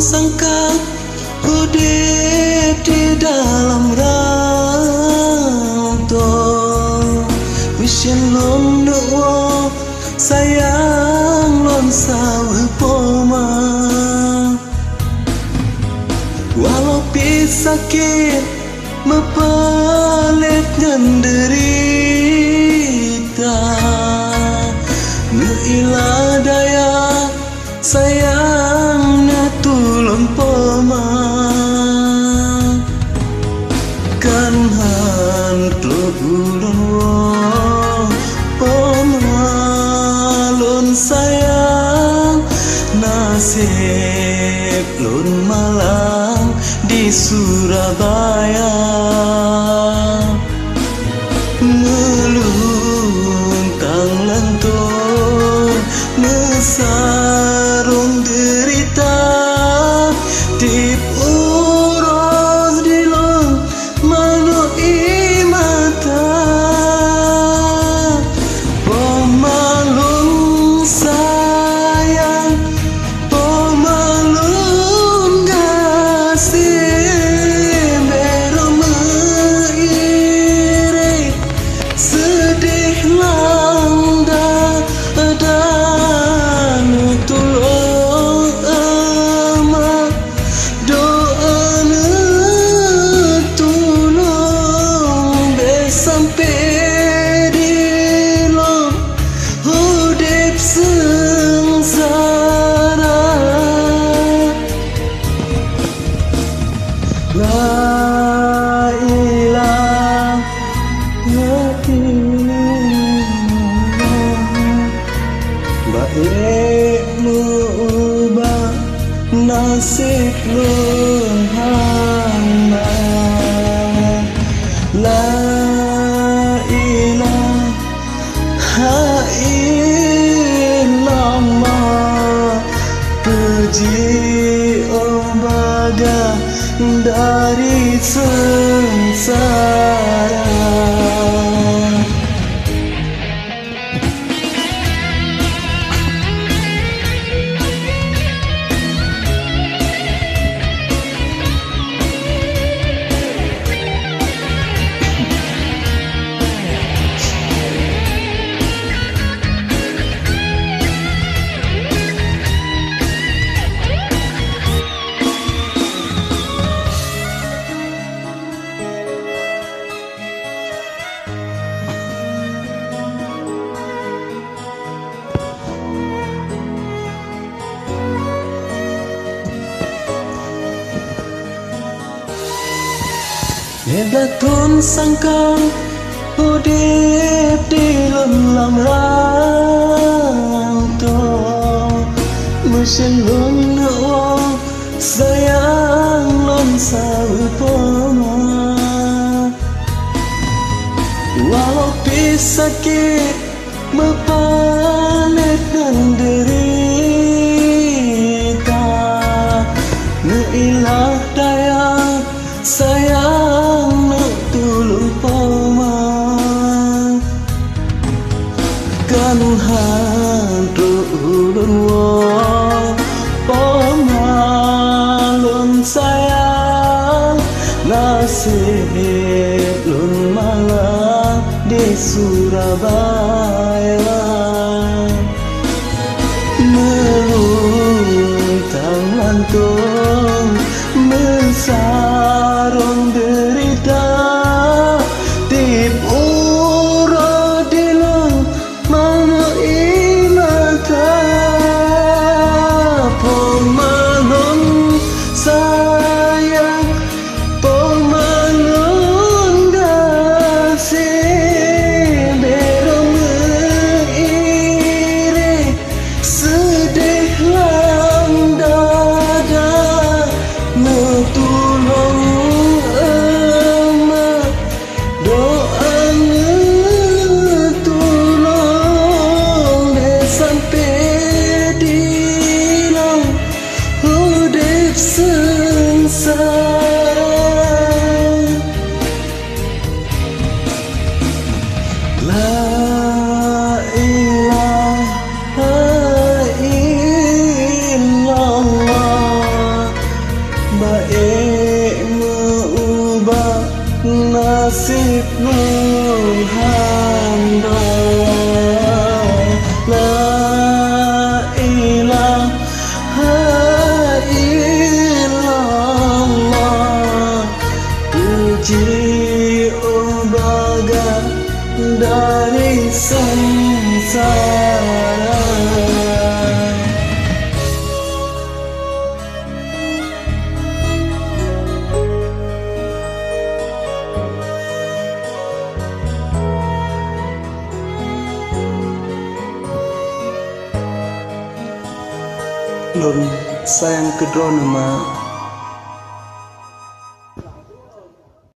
sangka hidup di dalam rantau. Mission lom nuwo sayang lom sawah poma. Walau sakit mepalet ngan derita, nuila daya sayang na tulong poma. Kan hantlo ulun wo poma lun sayang nasib lun malang di Surabaya. Meluntang lentur mesarung derita di uros di long manui mata. Pemalung sayang, pemalung kasih, la ilaha illallah. Baik mengubah nasib lun hamba. La ilaha illallah. Puji ombaga dari sengsara. Nebatun sangka hidup di dalam rantau. Mesin lom nuwo sayang lom sawah poma. Walau sakit mepalet dan derita, nuilah daya sayang nak tulung poma. Kan hantu ulun wo poma lun sayang nasib lun malang di Surabaya. Meluntang lantung mesarung derita di uro di long manui mata. Pemalung sayang, pemalung kasih, berong nasibmu hamba. La ilaha illallah, puji baga dari sengsara. Lun sayang kedua nama